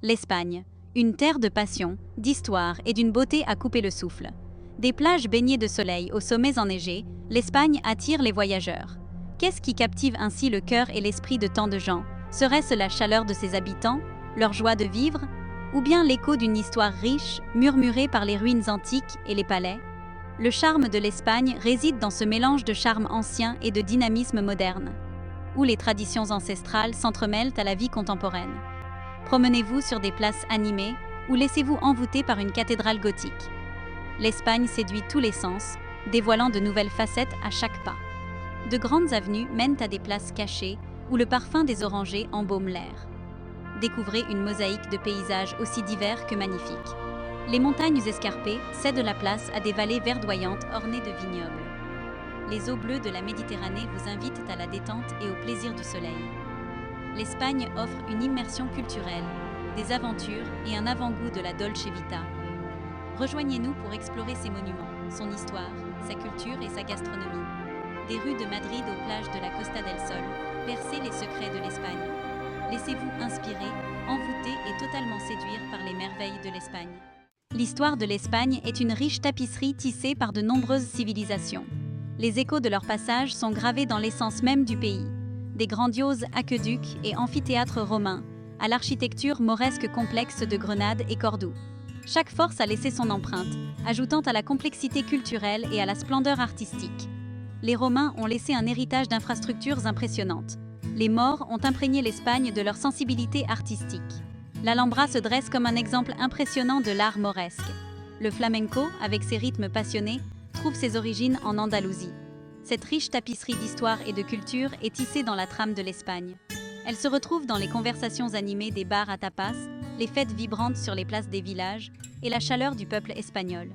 L'Espagne, une terre de passion, d'histoire et d'une beauté à couper le souffle. Des plages baignées de soleil aux sommets enneigés, l'Espagne attire les voyageurs. Qu'est-ce qui captive ainsi le cœur et l'esprit de tant de gens? Serait-ce la chaleur de ses habitants, leur joie de vivre, ou bien l'écho d'une histoire riche, murmurée par les ruines antiques et les palais? Le charme de l'Espagne réside dans ce mélange de charme ancien et de dynamisme moderne, où les traditions ancestrales s'entremêlent à la vie contemporaine. Promenez-vous sur des places animées ou laissez-vous envoûter par une cathédrale gothique. L'Espagne séduit tous les sens, dévoilant de nouvelles facettes à chaque pas. De grandes avenues mènent à des places cachées où le parfum des orangers embaume l'air. Découvrez une mosaïque de paysages aussi divers que magnifiques. Les montagnes escarpées cèdent la place à des vallées verdoyantes ornées de vignobles. Les eaux bleues de la Méditerranée vous invitent à la détente et au plaisir du soleil. L'Espagne offre une immersion culturelle, des aventures et un avant-goût de la Dolce Vita. Rejoignez-nous pour explorer ses monuments, son histoire, sa culture et sa gastronomie. Des rues de Madrid aux plages de la Costa del Sol, percez les secrets de l'Espagne. Laissez-vous inspirer, envoûter et totalement séduire par les merveilles de l'Espagne. L'histoire de l'Espagne est une riche tapisserie tissée par de nombreuses civilisations. Les échos de leur passage sont gravés dans l'essence même du pays. Des grandioses aqueducs et amphithéâtres romains, à l'architecture mauresque complexe de Grenade et Cordoue. Chaque force a laissé son empreinte, ajoutant à la complexité culturelle et à la splendeur artistique. Les Romains ont laissé un héritage d'infrastructures impressionnantes. Les Maures ont imprégné l'Espagne de leur sensibilité artistique. L'Alhambra se dresse comme un exemple impressionnant de l'art mauresque. Le flamenco, avec ses rythmes passionnés, trouve ses origines en Andalousie. Cette riche tapisserie d'histoire et de culture est tissée dans la trame de l'Espagne. Elle se retrouve dans les conversations animées des bars à tapas, les fêtes vibrantes sur les places des villages et la chaleur du peuple espagnol.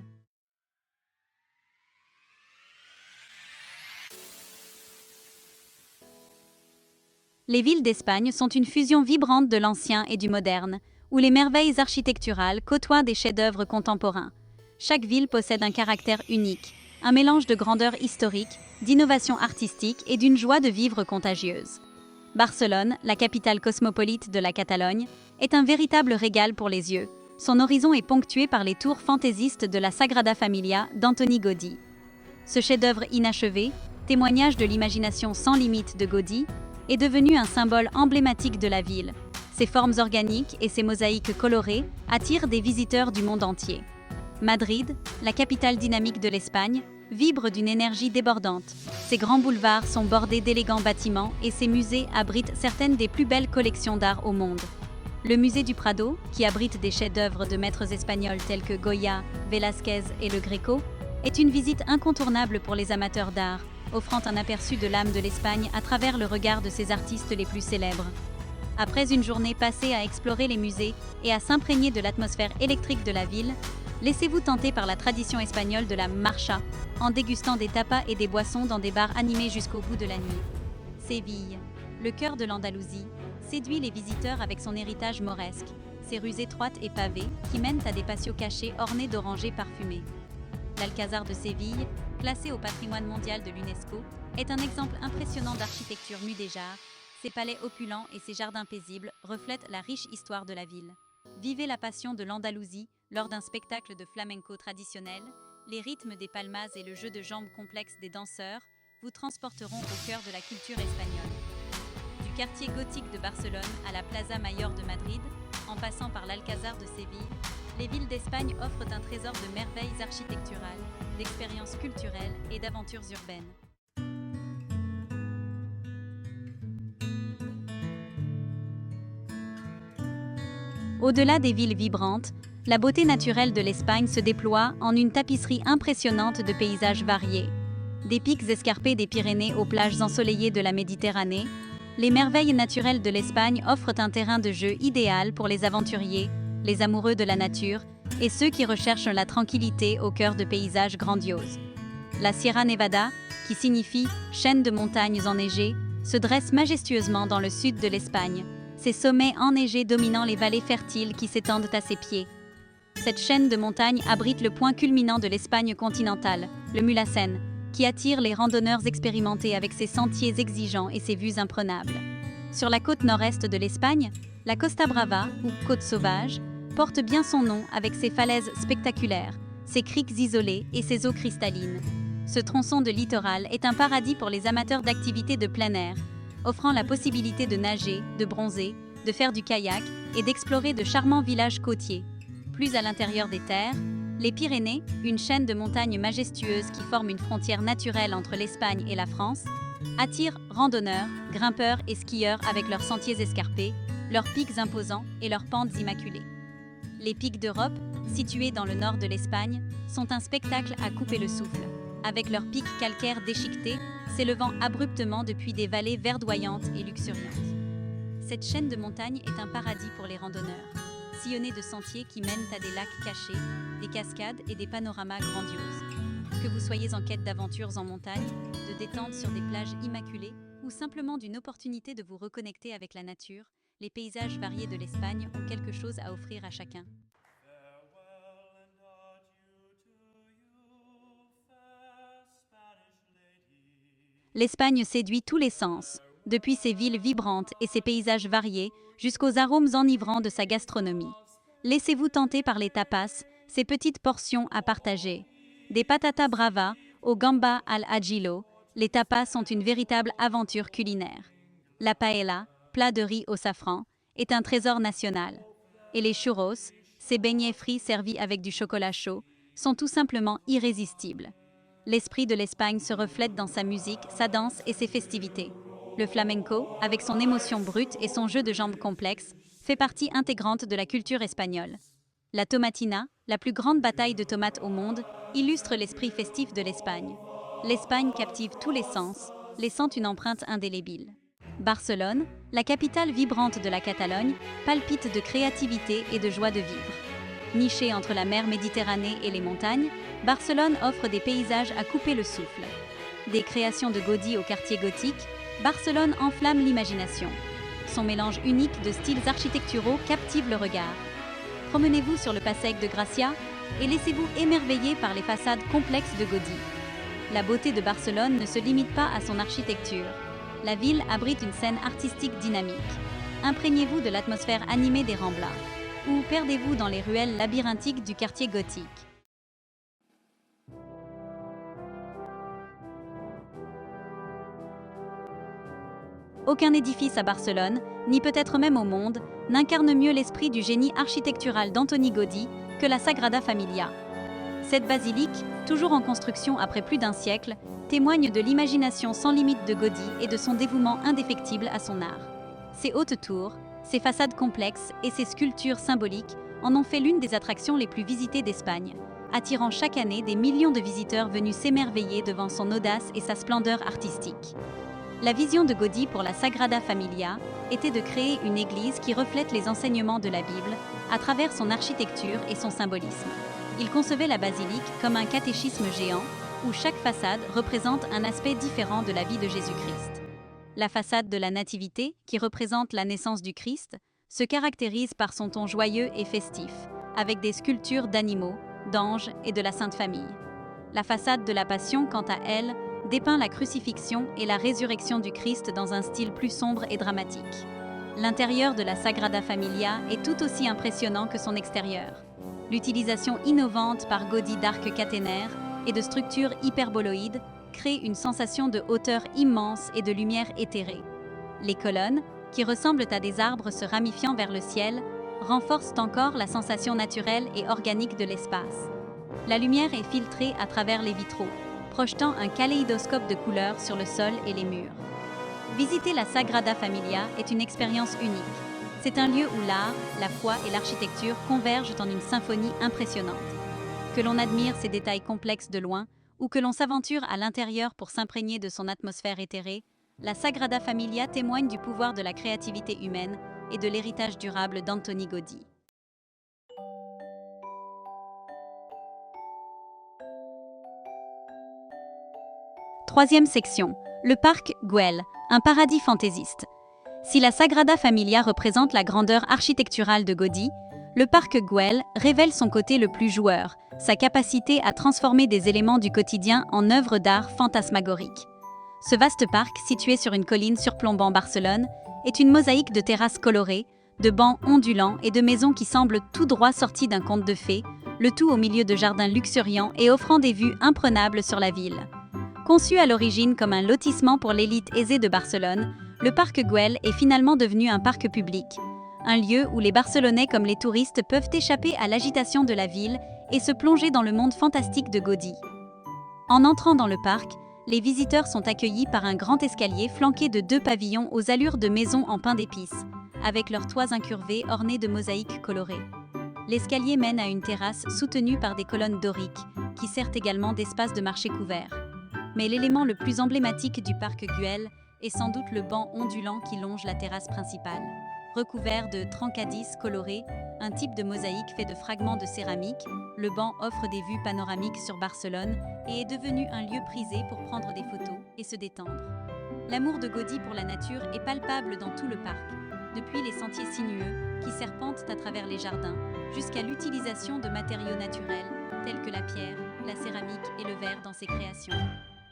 Les villes d'Espagne sont une fusion vibrante de l'ancien et du moderne, où les merveilles architecturales côtoient des chefs-d'œuvre contemporains. Chaque ville possède un caractère unique, un mélange de grandeur historique, d'innovation artistique et d'une joie de vivre contagieuse. Barcelone, la capitale cosmopolite de la Catalogne, est un véritable régal pour les yeux. Son horizon est ponctué par les tours fantaisistes de la Sagrada Familia d'Antoni Gaudí. Ce chef-d'œuvre inachevé, témoignage de l'imagination sans limite de Gaudí, est devenu un symbole emblématique de la ville. Ses formes organiques et ses mosaïques colorées attirent des visiteurs du monde entier. Madrid, la capitale dynamique de l'Espagne, vibre d'une énergie débordante. Ses grands boulevards sont bordés d'élégants bâtiments et ses musées abritent certaines des plus belles collections d'art au monde. Le musée du Prado, qui abrite des chefs-d'œuvre de maîtres espagnols tels que Goya, Velázquez et Le Greco, est une visite incontournable pour les amateurs d'art, offrant un aperçu de l'âme de l'Espagne à travers le regard de ses artistes les plus célèbres. Après une journée passée à explorer les musées et à s'imprégner de l'atmosphère électrique de la ville, laissez-vous tenter par la tradition espagnole de la marcha, en dégustant des tapas et des boissons dans des bars animés jusqu'au bout de la nuit. Séville, le cœur de l'Andalousie, séduit les visiteurs avec son héritage mauresque, ses rues étroites et pavées qui mènent à des patios cachés ornés d'orangers parfumés. L'Alcázar de Séville, classé au patrimoine mondial de l'UNESCO, est un exemple impressionnant d'architecture mudéjar. Ses palais opulents et ses jardins paisibles reflètent la riche histoire de la ville. Vivez la passion de l'Andalousie lors d'un spectacle de flamenco traditionnel. Les rythmes des palmas et le jeu de jambes complexe des danseurs vous transporteront au cœur de la culture espagnole. Du quartier gothique de Barcelone à la Plaza Mayor de Madrid, en passant par l'Alcázar de Séville, les villes d'Espagne offrent un trésor de merveilles architecturales, d'expériences culturelles et d'aventures urbaines. Au-delà des villes vibrantes, la beauté naturelle de l'Espagne se déploie en une tapisserie impressionnante de paysages variés. Des pics escarpés des Pyrénées aux plages ensoleillées de la Méditerranée, les merveilles naturelles de l'Espagne offrent un terrain de jeu idéal pour les aventuriers, les amoureux de la nature et ceux qui recherchent la tranquillité au cœur de paysages grandioses. La Sierra Nevada, qui signifie « chaîne de montagnes enneigées », se dresse majestueusement dans le sud de l'Espagne, ses sommets enneigés dominant les vallées fertiles qui s'étendent à ses pieds. Cette chaîne de montagnes abrite le point culminant de l'Espagne continentale, le Mulhacén, qui attire les randonneurs expérimentés avec ses sentiers exigeants et ses vues imprenables. Sur la côte nord-est de l'Espagne, la Costa Brava, ou Côte Sauvage, porte bien son nom avec ses falaises spectaculaires, ses criques isolées et ses eaux cristallines. Ce tronçon de littoral est un paradis pour les amateurs d'activités de plein air, offrant la possibilité de nager, de bronzer, de faire du kayak et d'explorer de charmants villages côtiers. Plus à l'intérieur des terres, les Pyrénées, une chaîne de montagnes majestueuses qui forme une frontière naturelle entre l'Espagne et la France, attirent randonneurs, grimpeurs et skieurs avec leurs sentiers escarpés, leurs pics imposants et leurs pentes immaculées. Les pics d'Europe, situés dans le nord de l'Espagne, sont un spectacle à couper le souffle, avec leurs pics calcaires déchiquetés, s'élevant abruptement depuis des vallées verdoyantes et luxuriantes. Cette chaîne de montagnes est un paradis pour les randonneurs, sillonnée de sentiers qui mènent à des lacs cachés, des cascades et des panoramas grandioses. Que vous soyez en quête d'aventures en montagne, de détente sur des plages immaculées ou simplement d'une opportunité de vous reconnecter avec la nature, les paysages variés de l'Espagne ont quelque chose à offrir à chacun. L'Espagne séduit tous les sens, depuis ses villes vibrantes et ses paysages variés jusqu'aux arômes enivrants de sa gastronomie. Laissez-vous tenter par les tapas, ces petites portions à partager. Des patatas bravas au gamba al ajillo, les tapas sont une véritable aventure culinaire. La paella, plat de riz au safran, est un trésor national. Et les churros, ces beignets frits servis avec du chocolat chaud, sont tout simplement irrésistibles. L'esprit de l'Espagne se reflète dans sa musique, sa danse et ses festivités. Le flamenco, avec son émotion brute et son jeu de jambes complexe, fait partie intégrante de la culture espagnole. La tomatina, la plus grande bataille de tomates au monde, illustre l'esprit festif de l'Espagne. L'Espagne captive tous les sens, laissant une empreinte indélébile. Barcelone, la capitale vibrante de la Catalogne, palpite de créativité et de joie de vivre. Nichée entre la mer Méditerranée et les montagnes, Barcelone offre des paysages à couper le souffle. Des créations de Gaudí au quartier gothique, Barcelone enflamme l'imagination. Son mélange unique de styles architecturaux captive le regard. Promenez-vous sur le Passeig de Gracia et laissez-vous émerveiller par les façades complexes de Gaudí. La beauté de Barcelone ne se limite pas à son architecture. La ville abrite une scène artistique dynamique. Imprégnez-vous de l'atmosphère animée des Ramblas, ou perdez-vous dans les ruelles labyrinthiques du quartier gothique. Aucun édifice à Barcelone, ni peut-être même au monde, n'incarne mieux l'esprit du génie architectural d'Antoni Gaudí que la Sagrada Familia. Cette basilique, toujours en construction après plus d'un siècle, témoigne de l'imagination sans limite de Gaudí et de son dévouement indéfectible à son art. Ses hautes tours, ses façades complexes et ses sculptures symboliques en ont fait l'une des attractions les plus visitées d'Espagne, attirant chaque année des millions de visiteurs venus s'émerveiller devant son audace et sa splendeur artistique. La vision de Gaudí pour la Sagrada Familia était de créer une église qui reflète les enseignements de la Bible à travers son architecture et son symbolisme. Il concevait la basilique comme un catéchisme géant où chaque façade représente un aspect différent de la vie de Jésus-Christ. La façade de la Nativité, qui représente la naissance du Christ, se caractérise par son ton joyeux et festif, avec des sculptures d'animaux, d'anges et de la Sainte Famille. La façade de la Passion, quant à elle, dépeint la crucifixion et la résurrection du Christ dans un style plus sombre et dramatique. L'intérieur de la Sagrada Familia est tout aussi impressionnant que son extérieur. L'utilisation innovante par Gaudí d'arcs caténaires et de structures hyperboloïdes crée une sensation de hauteur immense et de lumière éthérée. Les colonnes, qui ressemblent à des arbres se ramifiant vers le ciel, renforcent encore la sensation naturelle et organique de l'espace. La lumière est filtrée à travers les vitraux, projetant un kaléidoscope de couleurs sur le sol et les murs. Visiter la Sagrada Familia est une expérience unique. C'est un lieu où l'art, la foi et l'architecture convergent en une symphonie impressionnante. Que l'on admire ces détails complexes de loin, ou que l'on s'aventure à l'intérieur pour s'imprégner de son atmosphère éthérée, la Sagrada Familia témoigne du pouvoir de la créativité humaine et de l'héritage durable d'Antoni Gaudí. Troisième section, le parc Güell, un paradis fantaisiste. Si la Sagrada Familia représente la grandeur architecturale de Gaudí, le parc Güell révèle son côté le plus joueur, sa capacité à transformer des éléments du quotidien en œuvres d'art fantasmagoriques. Ce vaste parc, situé sur une colline surplombant Barcelone, est une mosaïque de terrasses colorées, de bancs ondulants et de maisons qui semblent tout droit sorties d'un conte de fées, le tout au milieu de jardins luxuriants et offrant des vues imprenables sur la ville. Conçu à l'origine comme un lotissement pour l'élite aisée de Barcelone, le parc Güell est finalement devenu un parc public, un lieu où les Barcelonais comme les touristes peuvent échapper à l'agitation de la ville et se plonger dans le monde fantastique de Gaudí. En entrant dans le parc, les visiteurs sont accueillis par un grand escalier flanqué de 2 pavillons aux allures de maisons en pain d'épices, avec leurs toits incurvés ornés de mosaïques colorées. L'escalier mène à une terrasse soutenue par des colonnes doriques, qui servent également d'espace de marché couvert. Mais l'élément le plus emblématique du parc Güell est sans doute le banc ondulant qui longe la terrasse principale. Recouvert de trancadis colorés, un type de mosaïque fait de fragments de céramique, le banc offre des vues panoramiques sur Barcelone et est devenu un lieu prisé pour prendre des photos et se détendre. L'amour de Gaudí pour la nature est palpable dans tout le parc, depuis les sentiers sinueux qui serpentent à travers les jardins, jusqu'à l'utilisation de matériaux naturels tels que la pierre, la céramique et le verre dans ses créations.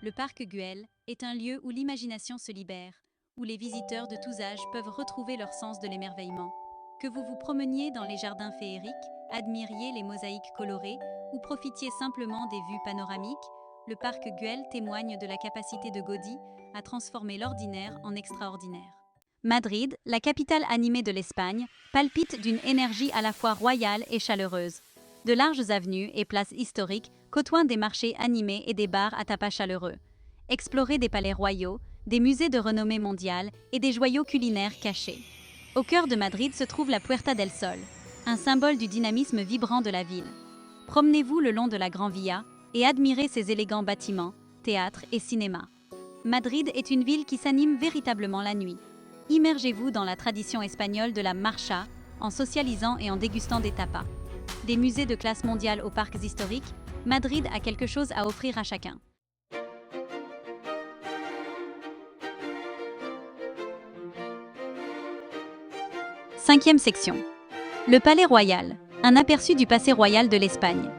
Le parc Güell est un lieu où l'imagination se libère, où les visiteurs de tous âges peuvent retrouver leur sens de l'émerveillement. Que vous vous promeniez dans les jardins féeriques, admiriez les mosaïques colorées ou profitiez simplement des vues panoramiques, le parc Güell témoigne de la capacité de Gaudí à transformer l'ordinaire en extraordinaire. Madrid, la capitale animée de l'Espagne, palpite d'une énergie à la fois royale et chaleureuse. De larges avenues et places historiques côtoient des marchés animés et des bars à tapas chaleureux. Explorez des palais royaux, des musées de renommée mondiale et des joyaux culinaires cachés. Au cœur de Madrid se trouve la Puerta del Sol, un symbole du dynamisme vibrant de la ville. Promenez-vous le long de la Gran Via et admirez ses élégants bâtiments, théâtres et cinémas. Madrid est une ville qui s'anime véritablement la nuit. Immergez-vous dans la tradition espagnole de la marcha en socialisant et en dégustant des tapas. Des musées de classe mondiale aux parcs historiques, Madrid a quelque chose à offrir à chacun. Cinquième section. Le Palais Royal, un aperçu du passé royal de l'Espagne.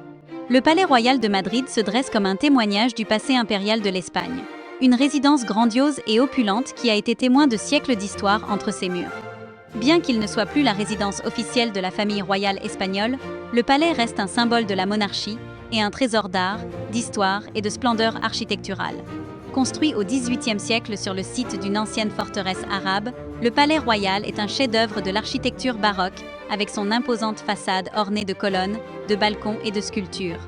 Le Palais Royal de Madrid se dresse comme un témoignage du passé impérial de l'Espagne. Une résidence grandiose et opulente qui a été témoin de siècles d'histoire entre ses murs. Bien qu'il ne soit plus la résidence officielle de la famille royale espagnole, le palais reste un symbole de la monarchie et un trésor d'art, d'histoire et de splendeur architecturale. Construit au XVIIIe siècle sur le site d'une ancienne forteresse arabe, le Palais Royal est un chef-d'œuvre de l'architecture baroque avec son imposante façade ornée de colonnes, de balcons et de sculptures.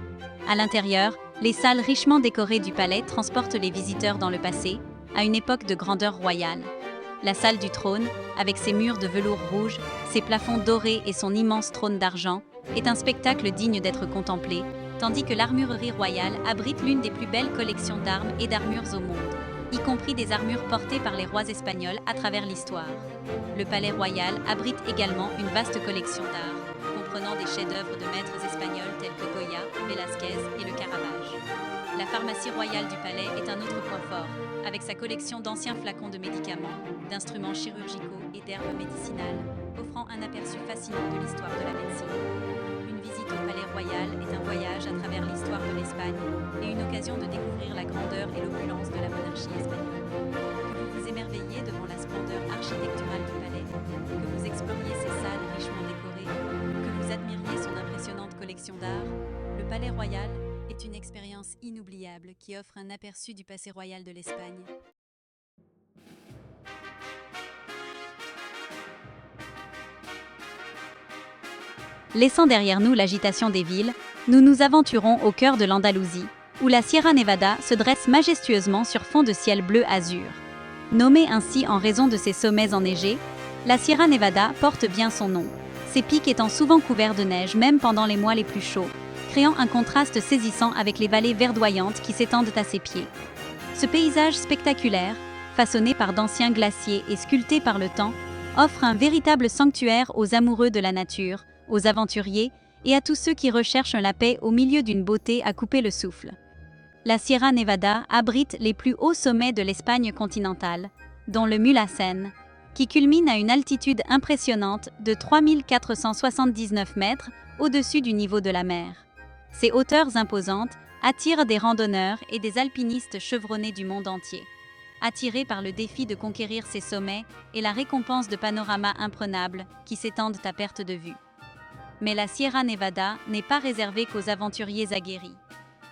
À l'intérieur, les salles richement décorées du palais transportent les visiteurs dans le passé, à une époque de grandeur royale. La salle du trône, avec ses murs de velours rouge, ses plafonds dorés et son immense trône d'argent, est un spectacle digne d'être contemplé, tandis que l'armurerie royale abrite l'une des plus belles collections d'armes et d'armures au monde, y compris des armures portées par les rois espagnols à travers l'histoire. Le Palais Royal abrite également une vaste collection d'art, comprenant des chefs-d'œuvre de maîtres espagnols tels que Goya, Velázquez et le Caravage. La pharmacie royale du palais est un autre point fort, avec sa collection d'anciens flacons de médicaments, d'instruments chirurgicaux et d'herbes médicinales, offrant un aperçu fascinant de l'histoire de la médecine. Une visite au Palais Royal est un voyage à travers l'histoire de l'Espagne et une occasion de découvrir la grandeur et l'opulence de la monarchie espagnole. Que vous vous émerveilliez devant la splendeur architecturale du palais, que vous exploriez ses salles richement décorées, que vous admiriez son impressionnante collection d'art, le Palais Royal est une expérience inoubliable qui offre un aperçu du passé royal de l'Espagne. Laissant derrière nous l'agitation des villes, nous nous aventurons au cœur de l'Andalousie, où la Sierra Nevada se dresse majestueusement sur fond de ciel bleu-azur. Nommée ainsi en raison de ses sommets enneigés, la Sierra Nevada porte bien son nom, ses pics étant souvent couverts de neige même pendant les mois les plus chauds, créant un contraste saisissant avec les vallées verdoyantes qui s'étendent à ses pieds. Ce paysage spectaculaire, façonné par d'anciens glaciers et sculpté par le temps, offre un véritable sanctuaire aux amoureux de la nature, aux aventuriers et à tous ceux qui recherchent la paix au milieu d'une beauté à couper le souffle. La Sierra Nevada abrite les plus hauts sommets de l'Espagne continentale, dont le Mulhacén, qui culmine à une altitude impressionnante de 3479 mètres au-dessus du niveau de la mer. Ces hauteurs imposantes attirent des randonneurs et des alpinistes chevronnés du monde entier. attirés par le défi de conquérir ces sommets et la récompense de panoramas imprenables qui s'étendent à perte de vue. Mais la Sierra Nevada n'est pas réservée qu'aux aventuriers aguerris.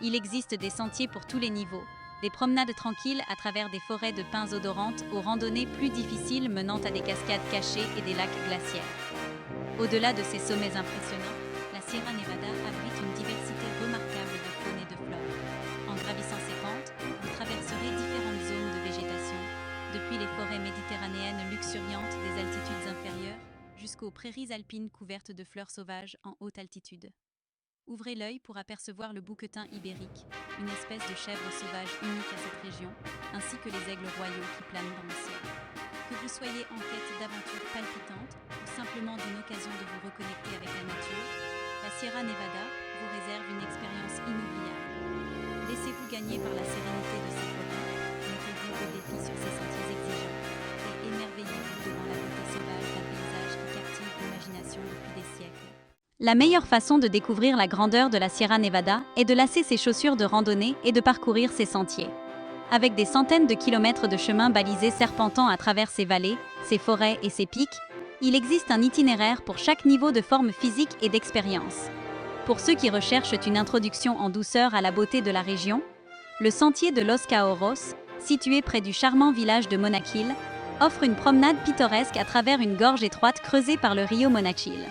Il existe des sentiers pour tous les niveaux, des promenades tranquilles à travers des forêts de pins odorantes aux randonnées plus difficiles menant à des cascades cachées et des lacs glaciaires. Au-delà de ces sommets impressionnants, la Sierra Nevada abrite une diversité remarquable de faune et de flore. En gravissant ces pentes, vous traverserez différentes zones de végétation, depuis les forêts méditerranéennes luxuriantes des altitudes inférieures jusqu'aux prairies alpines couvertes de fleurs sauvages en haute altitude. Ouvrez l'œil pour apercevoir le bouquetin ibérique, une espèce de chèvre sauvage unique à cette région, ainsi que les aigles royaux qui planent dans le ciel. Que vous soyez en quête d'aventures palpitantes ou simplement d'une occasion de vous reconnecter avec la nature, la Sierra Nevada vous réserve une expérience inoubliable. Laissez-vous gagner par la sérénité de ces forêts, mettez-vous au défi sur ces sentiers exigeants et émerveillez-vous devant la beauté sauvage d'un paysage qui captive l'imagination depuis des siècles. La meilleure façon de découvrir la grandeur de la Sierra Nevada est de lasser ses chaussures de randonnée et de parcourir ses sentiers. Avec des centaines de kilomètres de chemins balisés serpentant à travers ces vallées, ces forêts et ces pics, il existe un itinéraire pour chaque niveau de forme physique et d'expérience. Pour ceux qui recherchent une introduction en douceur à la beauté de la région, le sentier de Los Caorros, situé près du charmant village de Monachil, offre une promenade pittoresque à travers une gorge étroite creusée par le rio Monachil.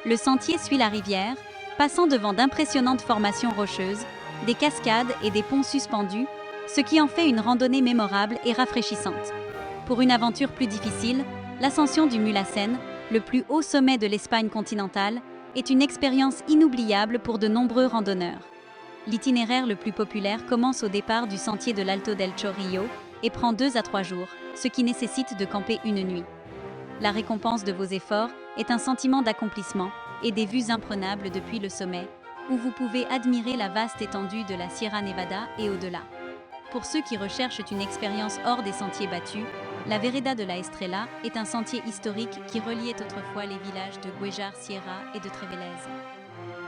Le sentier suit la rivière, passant devant d'impressionnantes formations rocheuses, des cascades et des ponts suspendus, ce qui en fait une randonnée mémorable et rafraîchissante. Pour une aventure plus difficile, l'ascension du Mulhacén, le plus haut sommet de l'Espagne continentale, est une expérience inoubliable pour de nombreux randonneurs. L'itinéraire le plus populaire commence au départ du sentier de l'Alto del Chorrillo et prend 2 à 3 jours, ce qui nécessite de camper une nuit. La récompense de vos efforts est un sentiment d'accomplissement et des vues imprenables depuis le sommet, où vous pouvez admirer la vaste étendue de la Sierra Nevada et au-delà. Pour ceux qui recherchent une expérience hors des sentiers battus, la Vereda de la Estrella est un sentier historique qui reliait autrefois les villages de Guéjar Sierra et de Trévelez.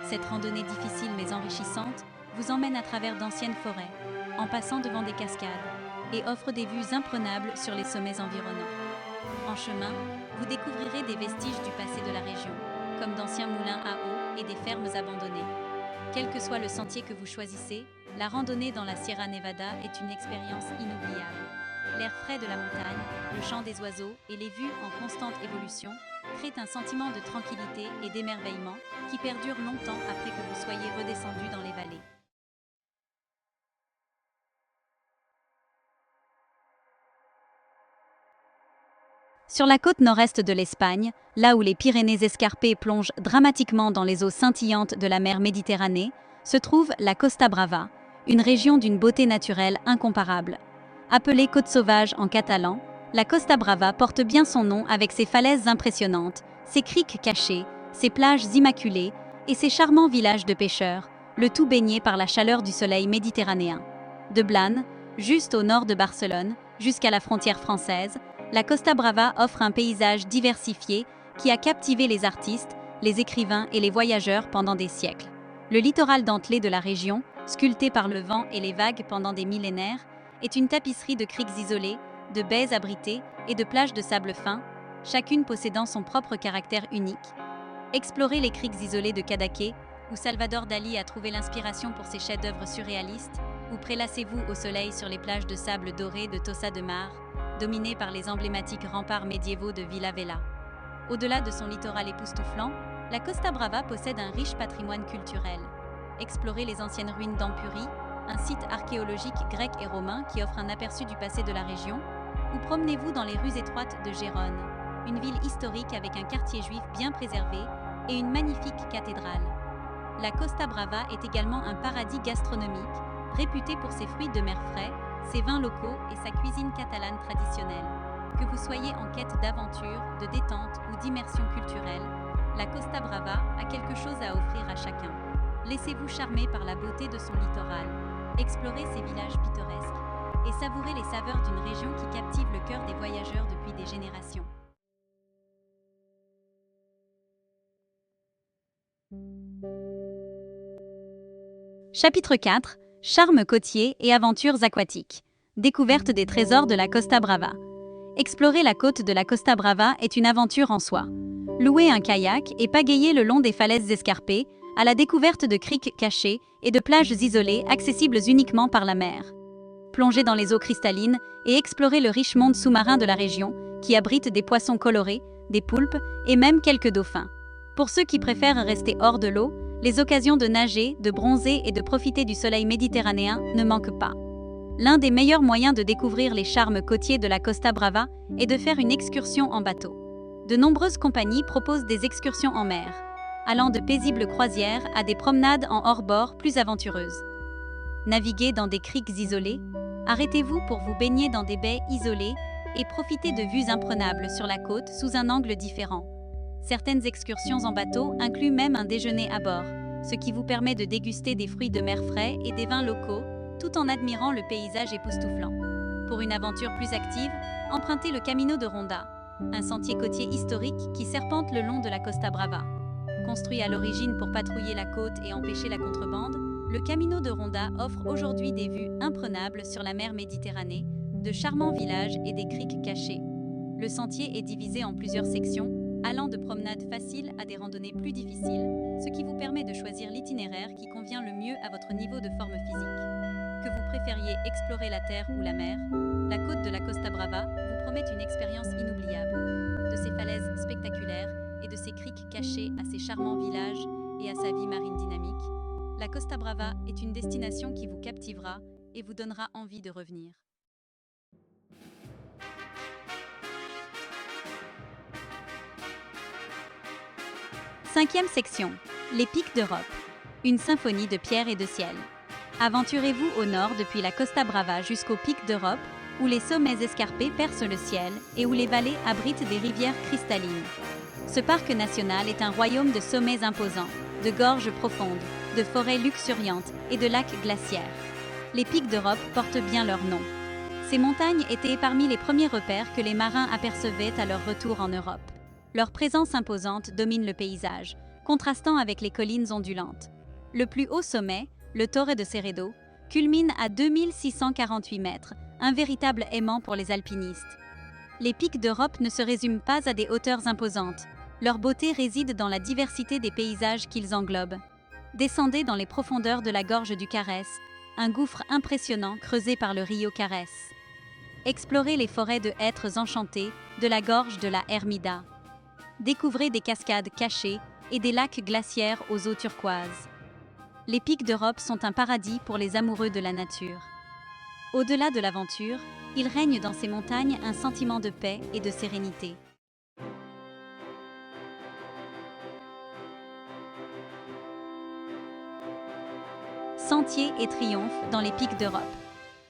Cette randonnée difficile mais enrichissante vous emmène à travers d'anciennes forêts, en passant devant des cascades, et offre des vues imprenables sur les sommets environnants. En chemin, vous découvrirez des vestiges du passé de la région, comme d'anciens moulins à eau et des fermes abandonnées. Quel que soit le sentier que vous choisissez, la randonnée dans la Sierra Nevada est une expérience inoubliable. L'air frais de la montagne, le chant des oiseaux et les vues en constante évolution créent un sentiment de tranquillité et d'émerveillement qui perdure longtemps après que vous soyez redescendu dans les vallées. Sur la côte nord-est de l'Espagne, là où les Pyrénées escarpées plongent dramatiquement dans les eaux scintillantes de la mer Méditerranée, se trouve la Costa Brava, une région d'une beauté naturelle incomparable. Appelée Côte sauvage en catalan, la Costa Brava porte bien son nom avec ses falaises impressionnantes, ses criques cachées, ses plages immaculées et ses charmants villages de pêcheurs, le tout baigné par la chaleur du soleil méditerranéen. De Blanes, juste au nord de Barcelone, jusqu'à la frontière française, la Costa Brava offre un paysage diversifié qui a captivé les artistes, les écrivains et les voyageurs pendant des siècles. Le littoral dentelé de la région, sculpté par le vent et les vagues pendant des millénaires, est une tapisserie de criques isolées, de baies abritées et de plages de sable fin, chacune possédant son propre caractère unique. Explorez les criques isolées de Cadaqués, où Salvador Dali a trouvé l'inspiration pour ses chefs-d'œuvre surréalistes, ou prélassez-vous au soleil sur les plages de sable doré de Tossa de Mar, dominées par les emblématiques remparts médiévaux de Vila Vella. Au-delà de son littoral époustouflant, la Costa Brava possède un riche patrimoine culturel. Explorez les anciennes ruines d'Ampurie, un site archéologique grec et romain qui offre un aperçu du passé de la région, ou promenez-vous dans les rues étroites de Gérone, une ville historique avec un quartier juif bien préservé et une magnifique cathédrale. La Costa Brava est également un paradis gastronomique, réputé pour ses fruits de mer frais, ses vins locaux et sa cuisine catalane traditionnelle. Que vous soyez en quête d'aventure, de détente ou d'immersion culturelle, la Costa Brava a quelque chose à offrir à chacun. Laissez-vous charmer par la beauté de son littoral, explorez ses villages pittoresques et savourez les saveurs d'une région qui captive le cœur des voyageurs depuis des générations. Chapitre 4. Charme côtier et aventures aquatiques. Découverte des trésors de la Costa Brava. Explorer la côte de la Costa Brava est une aventure en soi. Louer un kayak et pagayer le long des falaises escarpées, à la découverte de criques cachées et de plages isolées accessibles uniquement par la mer. Plonger dans les eaux cristallines et explorer le riche monde sous-marin de la région, qui abrite des poissons colorés, des poulpes et même quelques dauphins. Pour ceux qui préfèrent rester hors de l'eau, les occasions de nager, de bronzer et de profiter du soleil méditerranéen ne manquent pas. L'un des meilleurs moyens de découvrir les charmes côtiers de la Costa Brava est de faire une excursion en bateau. De nombreuses compagnies proposent des excursions en mer, allant de paisibles croisières à des promenades en hors-bord plus aventureuses. Naviguez dans des criques isolées, arrêtez-vous pour vous baigner dans des baies isolées et profitez de vues imprenables sur la côte sous un angle différent. Certaines excursions en bateau incluent même un déjeuner à bord, ce qui vous permet de déguster des fruits de mer frais et des vins locaux, tout en admirant le paysage époustouflant. Pour une aventure plus active, empruntez le Camino de Ronda, un sentier côtier historique qui serpente le long de la Costa Brava. Construit à l'origine pour patrouiller la côte et empêcher la contrebande, le Camino de Ronda offre aujourd'hui des vues imprenables sur la mer Méditerranée, de charmants villages et des criques cachées. Le sentier est divisé en plusieurs sections, allant de promenades faciles à des randonnées plus difficiles, ce qui vous permet de choisir l'itinéraire qui convient le mieux à votre niveau de forme physique. Que vous préfériez explorer la terre ou la mer, la côte de la Costa Brava vous promet une expérience inoubliable. De ses falaises spectaculaires et de ses criques cachées à ses charmants villages et à sa vie marine dynamique, la Costa Brava est une destination qui vous captivera et vous donnera envie de revenir. Cinquième section, les pics d'Europe. Une symphonie de pierre et de ciel. Aventurez-vous au nord depuis la Costa Brava jusqu'aux pics d'Europe, où les sommets escarpés percent le ciel et où les vallées abritent des rivières cristallines. Ce parc national est un royaume de sommets imposants, de gorges profondes, de forêts luxuriantes et de lacs glaciaires. Les pics d'Europe portent bien leur nom. Ces montagnes étaient parmi les premiers repères que les marins apercevaient à leur retour en Europe. Leur présence imposante domine le paysage, contrastant avec les collines ondulantes. Le plus haut sommet, le Torre de Cerredo, culmine à 2648 mètres, un véritable aimant pour les alpinistes. Les pics d'Europe ne se résument pas à des hauteurs imposantes. Leur beauté réside dans la diversité des paysages qu'ils englobent. Descendez dans les profondeurs de la gorge du Carès, un gouffre impressionnant creusé par le Rio Carès. Explorez les forêts de hêtres enchantées de la gorge de la Ermida. Découvrez des cascades cachées et des lacs glaciaires aux eaux turquoises. Les pics d'Europe sont un paradis pour les amoureux de la nature. Au-delà de l'aventure, il règne dans ces montagnes un sentiment de paix et de sérénité. Sentiers et triomphes dans les pics d'Europe.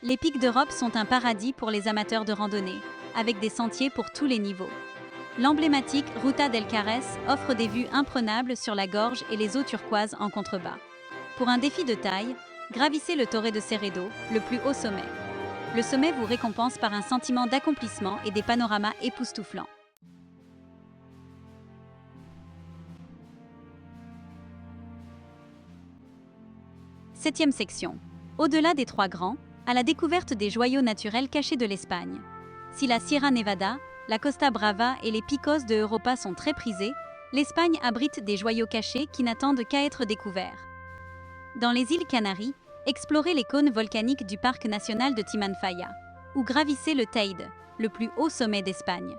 Les pics d'Europe sont un paradis pour les amateurs de randonnée, avec des sentiers pour tous les niveaux. L'emblématique Ruta del Carès offre des vues imprenables sur la gorge et les eaux turquoises en contrebas. Pour un défi de taille, gravissez le Torre de Cerredo, le plus haut sommet. Le sommet vous récompense par un sentiment d'accomplissement et des panoramas époustouflants. Septième section. Au-delà des Trois Grands, à la découverte des joyaux naturels cachés de l'Espagne. Si la Sierra Nevada, la Costa Brava et les Picos de Europa sont très prisés, l'Espagne abrite des joyaux cachés qui n'attendent qu'à être découverts. Dans les îles Canaries, explorez les cônes volcaniques du parc national de Timanfaya, ou gravissez le Teide, le plus haut sommet d'Espagne.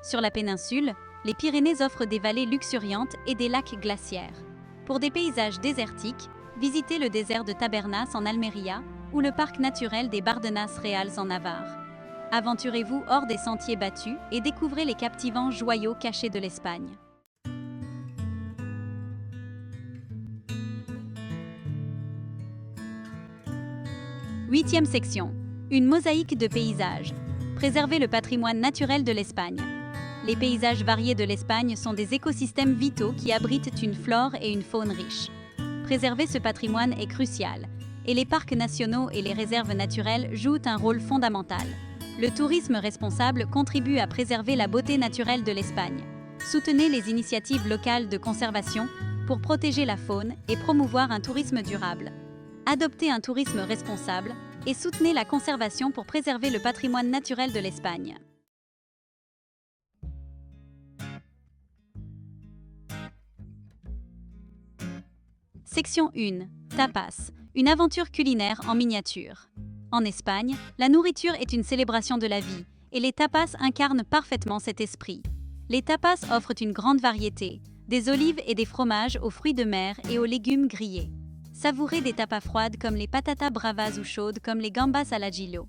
Sur la péninsule, les Pyrénées offrent des vallées luxuriantes et des lacs glaciaires. Pour des paysages désertiques, visitez le désert de Tabernas en Almeria ou le parc naturel des Bardenas Reals en Navarre. Aventurez-vous hors des sentiers battus et découvrez les captivants joyaux cachés de l'Espagne. Huitième section. Une mosaïque de paysages. Préservez le patrimoine naturel de l'Espagne. Les paysages variés de l'Espagne sont des écosystèmes vitaux qui abritent une flore et une faune riches. Préserver ce patrimoine est crucial, et les parcs nationaux et les réserves naturelles jouent un rôle fondamental. Le tourisme responsable contribue à préserver la beauté naturelle de l'Espagne. Soutenez les initiatives locales de conservation pour protéger la faune et promouvoir un tourisme durable. Adoptez un tourisme responsable et soutenez la conservation pour préserver le patrimoine naturel de l'Espagne. Section 1. Tapas, une aventure culinaire en miniature. En Espagne, la nourriture est une célébration de la vie, et les tapas incarnent parfaitement cet esprit. Les tapas offrent une grande variété, des olives et des fromages aux fruits de mer et aux légumes grillés. Savourez des tapas froides comme les patatas bravas ou chaudes comme les gambas al ajillo.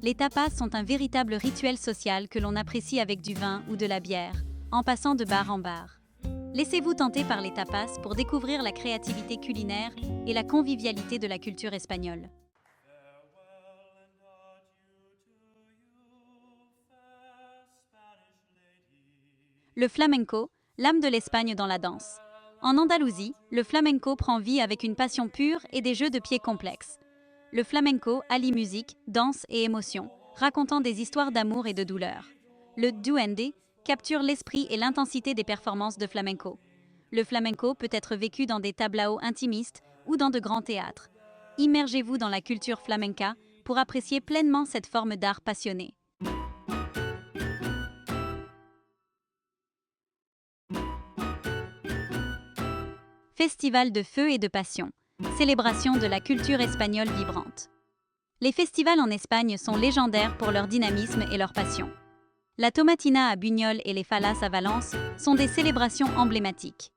Les tapas sont un véritable rituel social que l'on apprécie avec du vin ou de la bière, en passant de bar en bar. Laissez-vous tenter par les tapas pour découvrir la créativité culinaire et la convivialité de la culture espagnole. Le flamenco, l'âme de l'Espagne dans la danse. En Andalousie, le flamenco prend vie avec une passion pure et des jeux de pieds complexes. Le flamenco allie musique, danse et émotion, racontant des histoires d'amour et de douleur. Le duende capture l'esprit et l'intensité des performances de flamenco. Le flamenco peut être vécu dans des tablaos intimistes ou dans de grands théâtres. Immergez-vous dans la culture flamenca pour apprécier pleinement cette forme d'art passionné. Festival de feu et de passion, célébration de la culture espagnole vibrante. Les festivals en Espagne sont légendaires pour leur dynamisme et leur passion. La Tomatina à Buñol et les Fallas à Valence sont des célébrations emblématiques.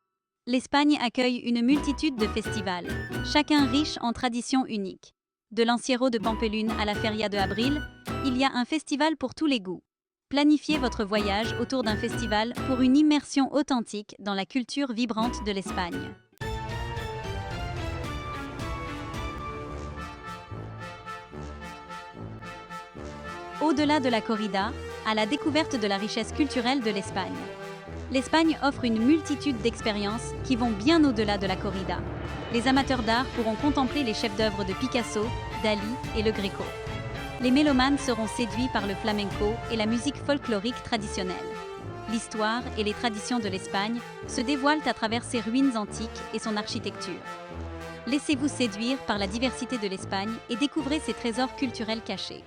L'Espagne accueille une multitude de festivals, chacun riche en traditions uniques. De l'Encierro de Pampelune à la Feria de Abril, il y a un festival pour tous les goûts. Planifiez votre voyage autour d'un festival pour une immersion authentique dans la culture vibrante de l'Espagne. Au-delà de la corrida, à la découverte de la richesse culturelle de l'Espagne. L'Espagne offre une multitude d'expériences qui vont bien au-delà de la corrida. Les amateurs d'art pourront contempler les chefs-d'œuvre de Picasso, Dali et Le Greco. Les mélomanes seront séduits par le flamenco et la musique folklorique traditionnelle. L'histoire et les traditions de l'Espagne se dévoilent à travers ses ruines antiques et son architecture. Laissez-vous séduire par la diversité de l'Espagne et découvrez ses trésors culturels cachés.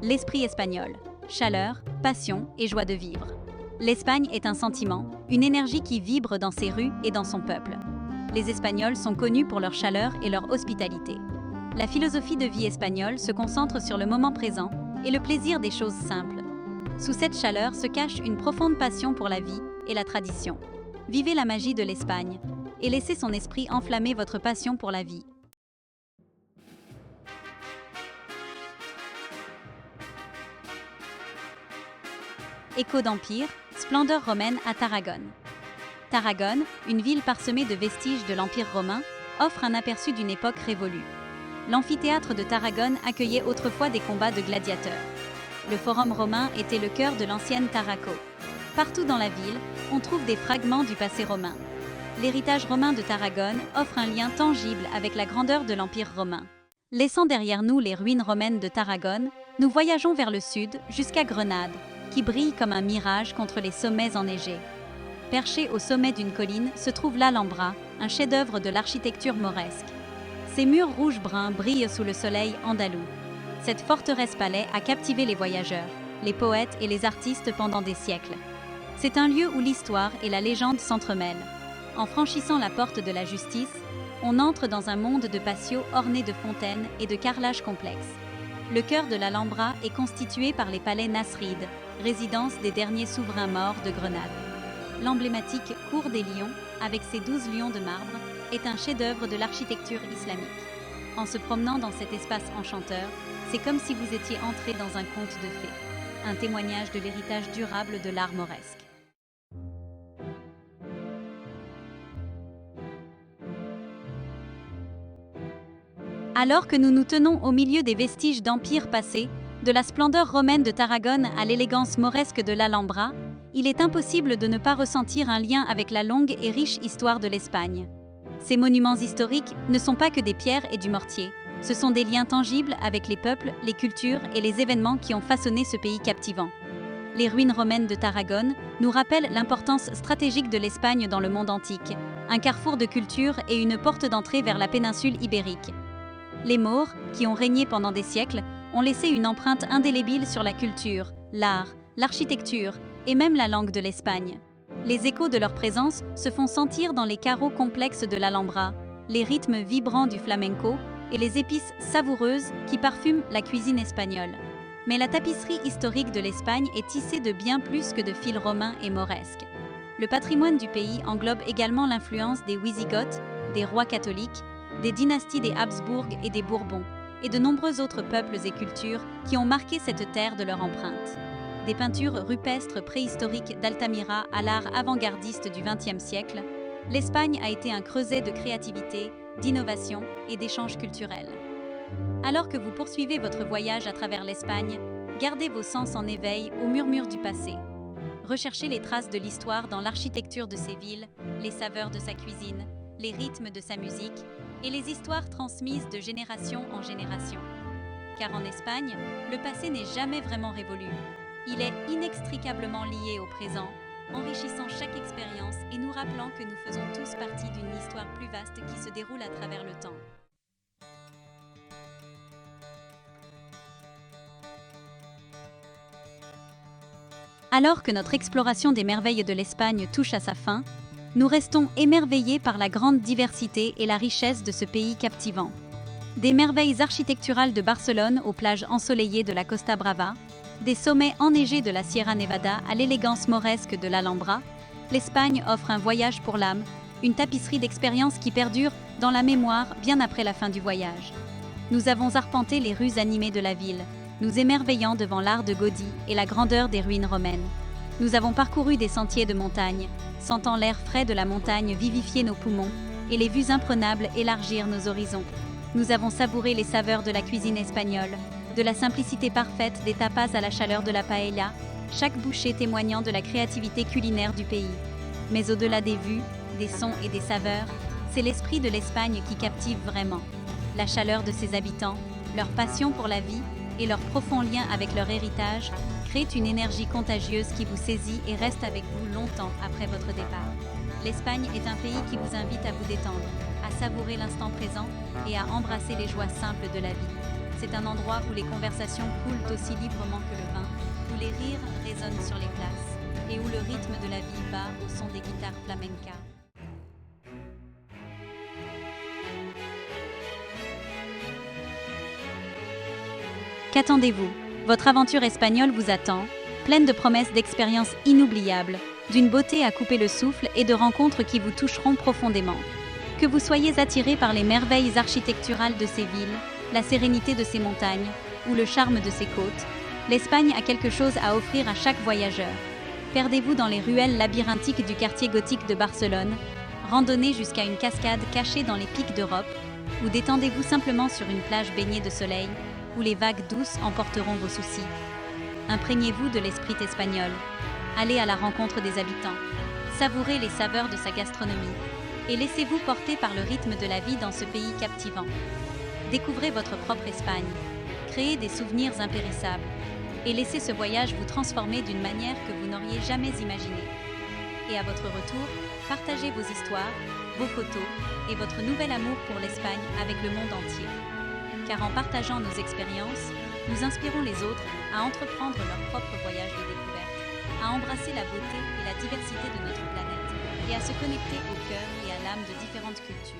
L'esprit espagnol, chaleur, passion et joie de vivre. L'Espagne est un sentiment, une énergie qui vibre dans ses rues et dans son peuple. Les Espagnols sont connus pour leur chaleur et leur hospitalité. La philosophie de vie espagnole se concentre sur le moment présent et le plaisir des choses simples. Sous cette chaleur se cache une profonde passion pour la vie et la tradition. Vivez la magie de l'Espagne et laissez son esprit enflammer votre passion pour la vie. Écho d'empire, splendeur romaine à Tarragone. Tarragone, une ville parsemée de vestiges de l'Empire romain, offre un aperçu d'une époque révolue. L'amphithéâtre de Tarragone accueillait autrefois des combats de gladiateurs. Le forum romain était le cœur de l'ancienne Tarraco. Partout dans la ville, on trouve des fragments du passé romain. L'héritage romain de Tarragone offre un lien tangible avec la grandeur de l'Empire romain. Laissant derrière nous les ruines romaines de Tarragone, nous voyageons vers le sud jusqu'à Grenade, qui brille comme un mirage contre les sommets enneigés. Perché au sommet d'une colline se trouve l'Alhambra, un chef-d'œuvre de l'architecture mauresque. Ses murs rouge-brun brillent sous le soleil andalou. Cette forteresse-palais a captivé les voyageurs, les poètes et les artistes pendant des siècles. C'est un lieu où l'histoire et la légende s'entremêlent. En franchissant la porte de la justice, on entre dans un monde de patios ornés de fontaines et de carrelages complexes. Le cœur de l'Alhambra est constitué par les palais nasrides, résidence des derniers souverains morts de Grenade. L'emblématique Cour des Lions, avec ses 12 lions de marbre, est un chef-d'œuvre de l'architecture islamique. En se promenant dans cet espace enchanteur, c'est comme si vous étiez entré dans un conte de fées, un témoignage de l'héritage durable de l'art mauresque. Alors que nous nous tenons au milieu des vestiges d'empires passés, de la splendeur romaine de Tarragone à l'élégance mauresque de l'Alhambra, il est impossible de ne pas ressentir un lien avec la longue et riche histoire de l'Espagne. Ces monuments historiques ne sont pas que des pierres et du mortier, ce sont des liens tangibles avec les peuples, les cultures et les événements qui ont façonné ce pays captivant. les ruines romaines de Tarragone, nous rappellent l'importance stratégique de l'Espagne dans le monde antique, un carrefour de culture et une porte d'entrée vers la péninsule ibérique. Les Maures, qui ont régné pendant des siècles, ont laissé une empreinte indélébile sur la culture, l'art, l'architecture et même la langue de l'Espagne. Les échos de leur présence se font sentir dans les carreaux complexes de l'Alhambra, les rythmes vibrants du flamenco et les épices savoureuses qui parfument la cuisine espagnole. Mais la tapisserie historique de l'Espagne est tissée de bien plus que de fils romains et mauresques. Le patrimoine du pays englobe également l'influence des Wisigoths, des rois catholiques, des dynasties des Habsbourg et des Bourbons, et de nombreux autres peuples et cultures qui ont marqué cette terre de leur empreinte. Des peintures rupestres préhistoriques d'Altamira à l'art avant-gardiste du XXe siècle, l'Espagne a été un creuset de créativité, d'innovation et d'échanges culturels. Alors que vous poursuivez votre voyage à travers l'Espagne, gardez vos sens en éveil au murmure du passé. Recherchez les traces de l'histoire dans l'architecture de ses villes, les saveurs de sa cuisine, les rythmes de sa musique et les histoires transmises de génération en génération. Car en Espagne, le passé n'est jamais vraiment révolu. Il est inextricablement lié au présent, enrichissant chaque expérience et nous rappelant que nous faisons tous partie d'une histoire plus vaste qui se déroule à travers le temps. Alors que notre exploration des merveilles de l'Espagne touche à sa fin, nous restons émerveillés par la grande diversité et la richesse de ce pays captivant. Des merveilles architecturales de Barcelone aux plages ensoleillées de la Costa Brava, des sommets enneigés de la Sierra Nevada à l'élégance mauresque de l'Alhambra, l'Espagne offre un voyage pour l'âme, une tapisserie d'expériences qui perdure dans la mémoire bien après la fin du voyage. Nous avons arpenté les rues animées de la ville, nous émerveillant devant l'art de Gaudí et la grandeur des ruines romaines. Nous avons parcouru des sentiers de montagne, sentant l'air frais de la montagne vivifier nos poumons et les vues imprenables élargir nos horizons. Nous avons savouré les saveurs de la cuisine espagnole, de la simplicité parfaite des tapas à la chaleur de la paella, chaque bouchée témoignant de la créativité culinaire du pays. Mais au-delà des vues, des sons et des saveurs, c'est l'esprit de l'Espagne qui captive vraiment. La chaleur de ses habitants, leur passion pour la vie et leur profond lien avec leur héritage créent une énergie contagieuse qui vous saisit et reste avec vous longtemps après votre départ. L'Espagne est un pays qui vous invite à vous détendre, à savourer l'instant présent et à embrasser les joies simples de la vie. C'est un endroit où les conversations coulent aussi librement que le vin, où les rires résonnent sur les places et où le rythme de la vie bat au son des guitares flamenca. Qu'attendez-vous? Votre aventure espagnole vous attend, pleine de promesses d'expériences inoubliables, d'une beauté à couper le souffle et de rencontres qui vous toucheront profondément. Que vous soyez attiré par les merveilles architecturales de ces villes, la sérénité de ces montagnes ou le charme de ces côtes, l'Espagne a quelque chose à offrir à chaque voyageur. Perdez-vous dans les ruelles labyrinthiques du quartier gothique de Barcelone, randonnez jusqu'à une cascade cachée dans les pics d'Europe, ou détendez-vous simplement sur une plage baignée de soleil, où les vagues douces emporteront vos soucis. Imprégnez-vous de l'esprit espagnol. Allez à la rencontre des habitants. Savourez les saveurs de sa gastronomie. Et laissez-vous porter par le rythme de la vie dans ce pays captivant. Découvrez votre propre Espagne. Créez des souvenirs impérissables. Et laissez ce voyage vous transformer d'une manière que vous n'auriez jamais imaginée. Et à votre retour, partagez vos histoires, vos photos et votre nouvel amour pour l'Espagne avec le monde entier. Car en partageant nos expériences, nous inspirons les autres à entreprendre leur propre voyage de découverte, à embrasser la beauté et la diversité de notre planète et à se connecter au cœur et à l'âme de différentes cultures.